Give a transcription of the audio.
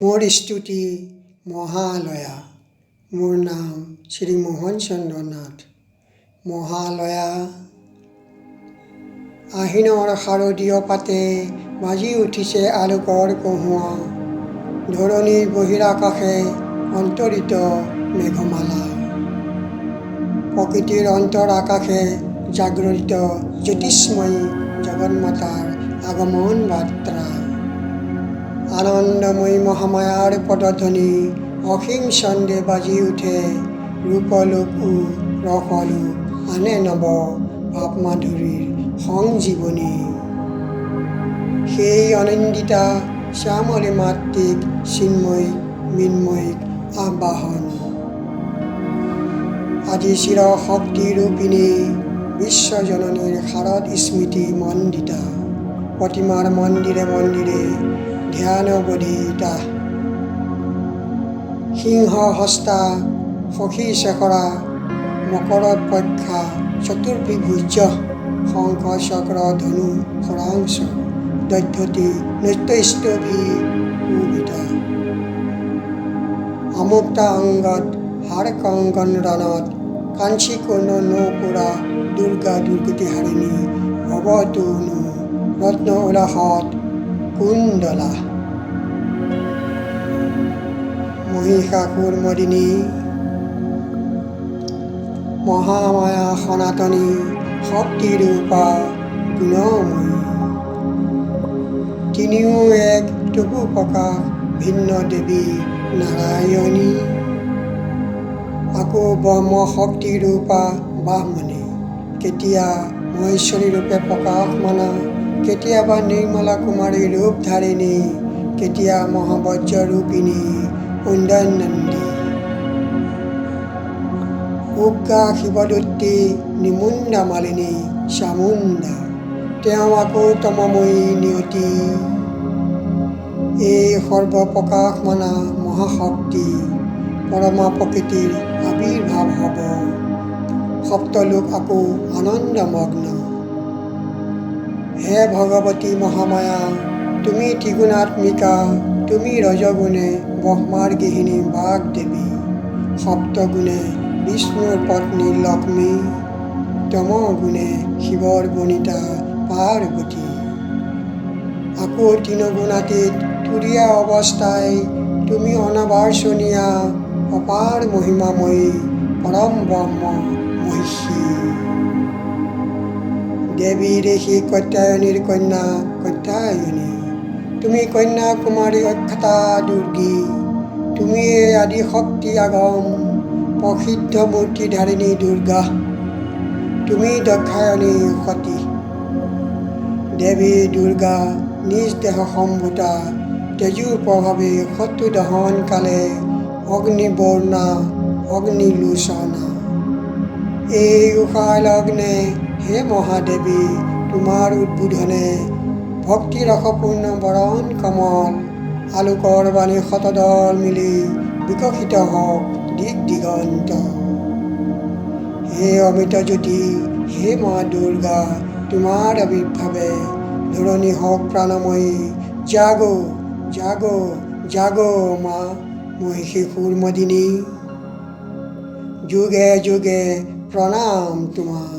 মোৰ স্তুতি মহালয়া। মোৰ নাম শ্ৰী মোহন চন্দ্ৰ নাথ। মহালয়া আহিনৰ শাৰদীয় পাতে বাজি উঠিছে আলোকৰ কহুঁৱা। ধৰণীৰ বহিৰাকাশে অন্তৰিত মেঘমালা। প্ৰকৃতিৰ অন্তৰ আকাশে জাগৰিত জ্যোতিষ্ময়ী জগন্মাতাৰ আগমন বাৰ্তা। আনন্দময়ী মহামায়াৰ পদধ্বনি অসীম ছন্দে বাজি উঠে। ৰূপলোক ও ৰসলোক আনে নৱ ভাৱমাধুৰীৰ সংজীৱনী। সেই অনিন্দিতা শ্যামলী মাতৃক চিন্ময়ীক মৃন্ময়ীক আবাহন। আজি চিৰ শক্তিৰূপিণী বিশ্বজননীৰ শাৰদ স্মৃতি মণ্ডিতা। প্ৰতিমাৰ মন্দিৰে মন্দিৰে ধ্যানবধিতা। সিংহ হস্তা সখী শেখৰা মকৰপক্ষা চতুৰ্বিভুজ শংখ চক্ৰ ধনু খৰাংশ দৈত্যতী নৃত্যস্তভী শোভিতা। আমুক্তা অংগত হাৰ কংকন ৰণত কাঞ্চী কৰ্ণ নৌপুৰা দুৰ্গা দুৰ্গতি হাৰিণী ভৱতনু ৰত্ন উলাসত কুণ্ডলা। মহিষাসুৰ মৰ্দিনী মহামায়া সনাতনী শক্তিৰূপা গুণময়ী। তিনিও এক তবু প্ৰকাশ ভিন্ন দেৱী নাৰায়ণী। আকৌ ব্ৰহ্ম শক্তিৰূপা ব্ৰাহ্মণী। কেতিয়া মহেশ্বৰী ৰূপে প্ৰকাশ মানা। কেতিয়াবা নিৰ্মলা কুমাৰী ৰূপ ধাৰিণী। কেতিয়া মহাবজ্ৰৰূপিণী উদয়নন্দী। উগ্ৰা শিৱদূতী নিমুণ্ডা মালিনী চামুণ্ডা। তেওঁ আকৌ তমময়ী নিয়তি। এই সৰ্বপ্ৰকাশ মানা মহাশক্তি পৰমা প্ৰকৃতিৰ আবিৰ্ভাৱ হ'ব। সপ্তলোক আকৌ আনন্দমগ্ন। হে ভগৱতী মহামায়া তুমি ত্ৰিগুণাত্মিকা। তুমি ৰজগুণে ব্ৰহ্মাৰ গৃহিণী বাগদেৱী। সপ্তগুণে বিষ্ণুৰ পত্নী লক্ষ্মী। তমগুণে শিৱৰ বনিতা পাৰ্বতী। আকৌ তিনিগুণাতীত তুৰীয়া অৱস্থাই তুমি অনাবাৰ্ষণীয়া অপাৰ মহিমাময়ী পৰম ব্ৰহ্ম মহিষী। দেৱী ঋষি কাত্যায়নীৰ কন্যা কাত্যায়নী। তুমি কন্যা কুমাৰী অক্ষতা দুৰ্গী। তুমিয়ে আদি শক্তি আগম প্ৰসিদ্ধ মূৰ্তিধাৰিণী দুৰ্গা। তুমি দাক্ষায়ণী সতী। দেৱী দুৰ্গা নিজ দেহ সম্ভূতা। তেজোৰ প্ৰভাৱে শত্ৰু দহন কালে অগ্নিবৰ্ণা অগ্নিলোচনা। এই উষাৰ লগ্নে হে মহাদেৱী তোমাৰ উদ্বোধনে ভক্তিৰসপূৰ্ণ বৰণ কমল। আলোকৰ বাণী শতদল মিলি বিকশিত হওক দিক দিগন্ত। হে অমিত জ্যোতি হে মা দুৰ্গা তোমাৰ আবিৰ্ভাৱে ধৰণী হওক প্ৰাণময়ী। জাগো জাগো জাগো মা মহিষাসুৰমৰ্দিনী। যুগে যুগে প্ৰণাম তোমাৰ।